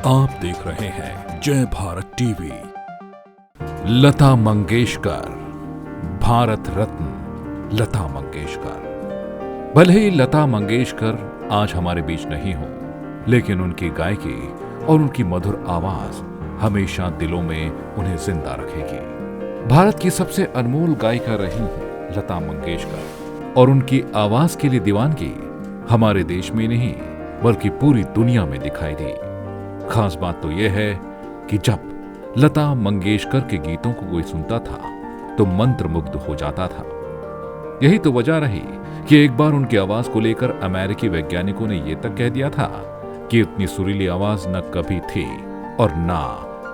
आप देख रहे हैं जय भारत टीवी। लता मंगेशकर, भारत रत्न लता मंगेशकर। भले ही लता मंगेशकर आज हमारे बीच नहीं हो, लेकिन उनकी गायकी और उनकी मधुर आवाज हमेशा दिलों में उन्हें जिंदा रखेगी। भारत की सबसे अनमोल गायिका रही हैं लता मंगेशकर, और उनकी आवाज के लिए दीवानगी हमारे देश में नहीं बल्कि पूरी दुनिया में दिखाई दी। खास बात तो यह है कि जब लता मंगेशकर के गीतों को कोई सुनता था तो मंत्रमुग्ध हो जाता था। यही तो वजह रही कि एक बार उनकी आवाज को लेकर अमेरिकी वैज्ञानिकों ने यह तक कह दिया था कि इतनी सुरीली आवाज न कभी थी और ना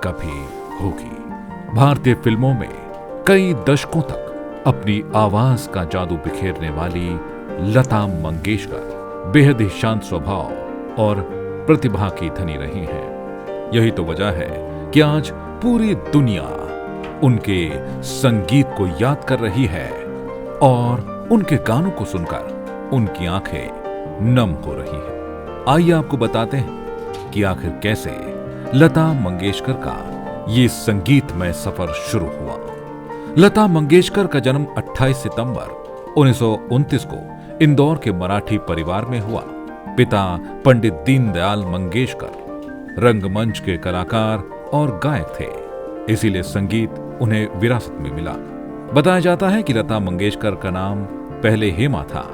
कभी होगी। भारतीय फिल्मों में कई दशकों तक अपनी आवाज का जादू बिखेरने वाली लता मंगेशकर बेहद ही शांत स्वभाव और प्रतिभा की धनी रही हैं। यही तो वजह है कि आज पूरी दुनिया उनके संगीत को याद कर रही है और उनके गानों को सुनकर उनकी आंखें नम हो रही हैं। आइए आपको बताते हैं कि आखिर कैसे लता मंगेशकर का ये संगीतमय सफर शुरू हुआ। लता मंगेशकर का जन्म 28 सितंबर 1929 को इंदौर के मराठी परिवार में हुआ। पिता पंडित दीनदयाल मंगेशकर रंगमंच के कलाकार और गायक थे, इसीलिए संगीत उन्हें विरासत में मिला। बताया जाता है कि लता मंगेशकर का नाम पहले हेमा था,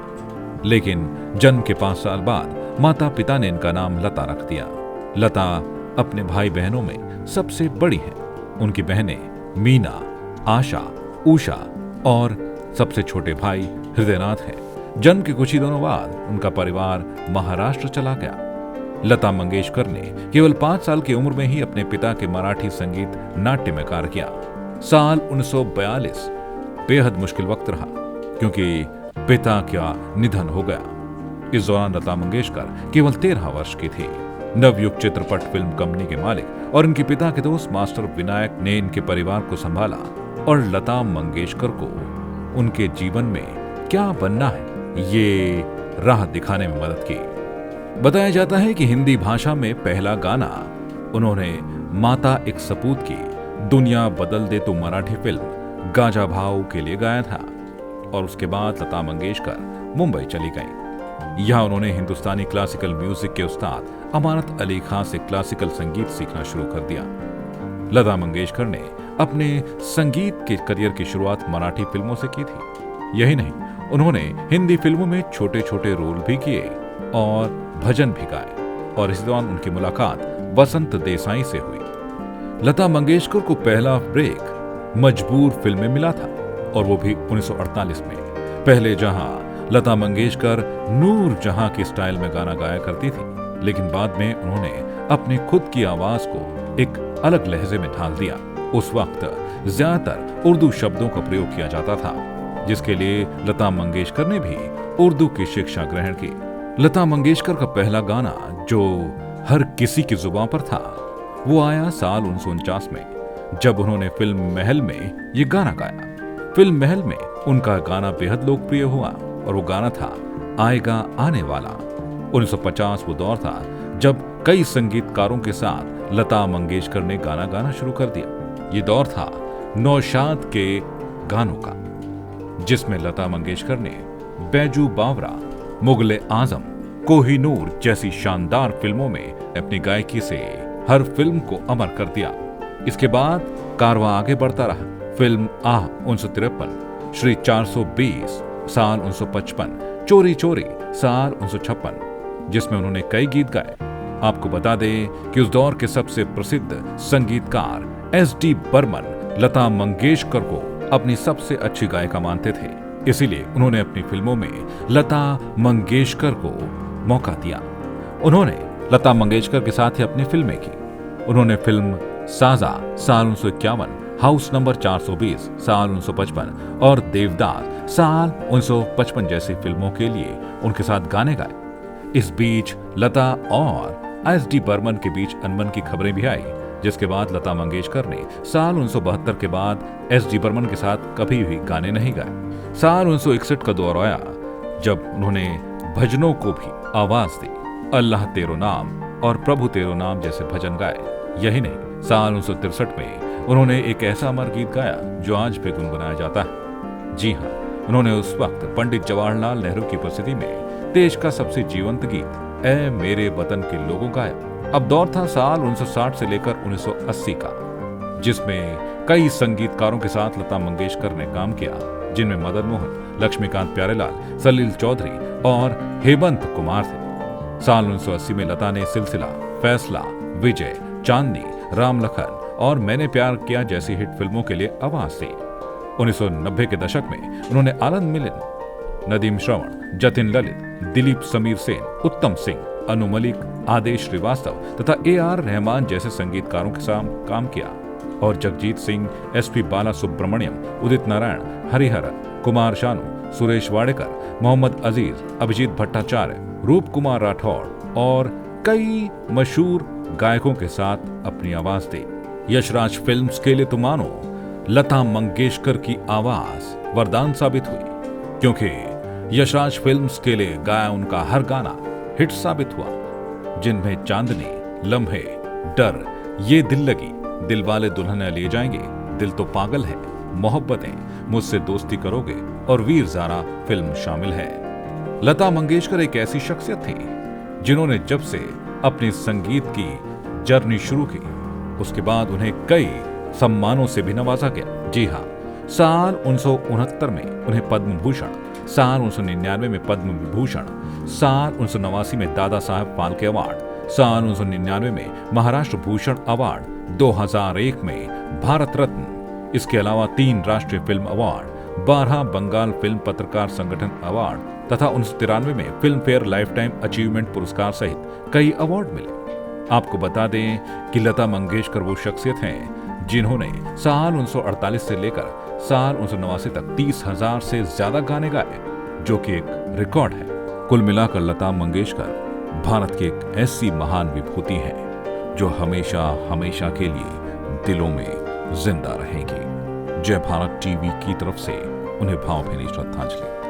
लेकिन जन्म के 5 साल बाद माता पिता ने इनका नाम लता रख दिया। लता अपने भाई बहनों में सबसे बड़ी है। उनकी बहनें मीना, आशा, उषा और सबसे छोटे भाई हृदयनाथ हैं। जन्म के कुछ ही दिनों बाद उनका परिवार महाराष्ट्र चला गया। लता मंगेशकर ने केवल 5 साल की उम्र में ही अपने पिता के मराठी संगीत नाट्य में कार्य किया। साल 1942 बेहद मुश्किल वक्त रहा, क्योंकि पिता का निधन हो गया। इस दौरान लता मंगेशकर केवल 13 वर्ष की थी। नवयुग चित्रपट फिल्म कंपनी के मालिक और इनके पिता के दोस्त मास्टर विनायक ने इनके परिवार को संभाला और लता मंगेशकर को उनके जीवन में क्या बनना है ये राह दिखाने में मदद की। बताया जाता है कि हिंदी भाषा में पहला गाना उन्होंने माता एक सपूत की दुनिया बदल दे तो मराठी फिल्म गाजा भाव के लिए गाया था, और उसके बाद लता मंगेशकर मुंबई चली गईं। यहां उन्होंने हिंदुस्तानी क्लासिकल म्यूजिक के उस्ताद अमानत अली खान से क्लासिकल संगीत सीखना शुरू कर दिया। लता मंगेशकर ने अपने संगीत के करियर की शुरुआत मराठी फिल्मों से की थी। यही नहीं, उन्होंने हिंदी फिल्मों में छोटे छोटे रोल भी किए और भजन भी गाए, और इस दौरान उनकी मुलाकात वसंत देसाई से हुई। लता मंगेशकर को पहला ब्रेक मजबूर फिल्म में मिला था, और वो भी 1948 में। पहले जहां लता मंगेशकर नूर जहां के स्टाइल में गाना गाया करती थी, लेकिन बाद में उन्होंने अपनी खुद की आवाज को एक अलग लहजे में ढाल दिया। उस वक्त ज्यादातर उर्दू शब्दों का प्रयोग किया जाता था, जिसके लिए लता मंगेशकर ने भी उर्दू की शिक्षा ग्रहण की। लता मंगेशकर का पहला गाना जो हर किसी की जुबान पर था वो आया साल 1949 में, जब उन्होंने फिल्म महल में ये गाना गाया। फिल्म महल में उनका गाना बेहद लोकप्रिय हुआ, और वो गाना था आएगा आने वाला। 1950 वो दौर था जब कई संगीतकारों के साथ लता मंगेशकर ने गाना गाना शुरू कर दिया। ये दौर था नौशाद के गानों का, जिसमें लता मंगेशकर ने बैजू बावरा, मुगले आजम, कोहिनूर जैसी शानदार फिल्मों में अपनी गायकी से हर फिल्म को अमर कर दिया। इसके बाद कारवां आगे बढ़ता रहा। फिल्म आह 1953, श्री 420 साल 1955, चोरी चोरी साल 1956, जिसमें उन्होंने कई गीत गाए। आपको बता दें कि उस दौर के सबसे प्रसिद्ध संगीतकार SD बर्मन लता मंगेशकर को अपनी सबसे अच्छी गायिका मानते थे, इसीलिए उन्होंने अपनी फिल्मों में लता मंगेशकर को मौका दिया। उन्होंने लता मंगेशकर के साथ ही अपनी फिल्में की। उन्होंने फिल्म साजा साल 1951, हाउस नंबर 420 साल 1955 और देवदास साल 1955 जैसी फिल्मों के लिए उनके साथ गाने गाए। इस बीच लता और SD बर्मन के बीच अनबन की खबरें भी आई, जिसके बाद लता मंगेशकर ने साल 1972 के बाद SD बर्मन के साथ कभी भी गाने नहीं गाए। साल 1961 का दौर आया जब उन्होंने भजनों को भी आवाज दी। अल्लाह तेरो नाम, और प्रभु तेरो नाम जैसे भजन गाए। यही नहीं, साल 1963 में उन्होंने एक ऐसा अमर गीत गाया जो आज भी गुनगुनाया जाता है। जी हाँ, उन्होंने उस वक्त पंडित जवाहरलाल नेहरू की उपस्थिति में देश का सबसे जीवंत गीत ऐ मेरे वतन के लोगों गाया। अब दौर था साल 1960 से लेकर 1980 का, जिसमें कई संगीतकारों के साथ लता मंगेशकर ने काम किया, जिनमें मदन मोहन, लक्ष्मीकांत प्यारेलाल, सलील चौधरी और हेमंत कुमार थे। साल 1980 में लता ने सिलसिला, फैसला, विजय, चांदनी, राम लखन और मैंने प्यार किया जैसी हिट फिल्मों के लिए आवाज दी। 1990 के दशक में उन्होंने आनंद मिलिन, नदीम श्रवण, जतिन ललित, दिलीप समीर सेन, उत्तम सिंह, अनु मलिक, आदेश श्रीवास्तव तथा AR रहमान जैसे संगीतकारों के साथ काम किया और जगजीत सिंह, SP बाला सुब्रमण्यम, उदित नारायण, हरिहरन, कुमार शानू, सुरेश वाडेकर, मोहम्मद अजीज, अभिजीत भट्टाचार्य, रूप कुमार राठौड़ और कई मशहूर गायकों के साथ अपनी आवाज दी। यशराज फिल्म्स के लिए तो मानो लता मंगेशकर की आवाज वरदान साबित हुई, क्योंकि यशराज फिल्म्स के लिए गाया उनका हर गाना हिट साबित हुआ, जिनमें चांदनी, लम्हे, डर, ये दिल लगी, दिल वाले दुल्हनिया ले जाएंगे, दिल तो पागल है, मोहब्बतें, मुझसे दोस्ती करोगे और वीर ज़ारा फिल्म शामिल है। लता मंगेशकर एक ऐसी शख्सियत थी जिन्होंने जब से अपने संगीत की जर्नी शुरू की, उसके बाद उन्हें कई सम्मानों से भी नवाजा गया। जी हाँ, साल 1969 में उन्हें पद्म भूषण, साल 1999 में पद्म विभूषण, साल 1989 में दादा साहब फाल्के अवार्ड, साल 1999 में महाराष्ट्र भूषण अवार्ड, 2001 में भारत रत्न, इसके अलावा 3 राष्ट्रीय फिल्म अवार्ड, 12 बंगाल फिल्म पत्रकार संगठन अवार्ड तथा 1993 में film fair life time achievement पुरस्कार सहित कई अवार्ड मिले। आपको बता दें कि लता मंगेशकर वो शख्सियत हैं जिन्होंने साल 1948 से लेकर साल 1989 तक 30,000 से ज्यादा गाने गाए, जो कि एक रिकॉर्ड है। कुल मिलाकर लता मंगेशकर भारत की एक ऐसी महान विभूति है जो हमेशा हमेशा के लिए दिलों में जिंदा रहेगी। जय भारत टीवी की तरफ से उन्हें भावभीनी श्रद्धांजलि।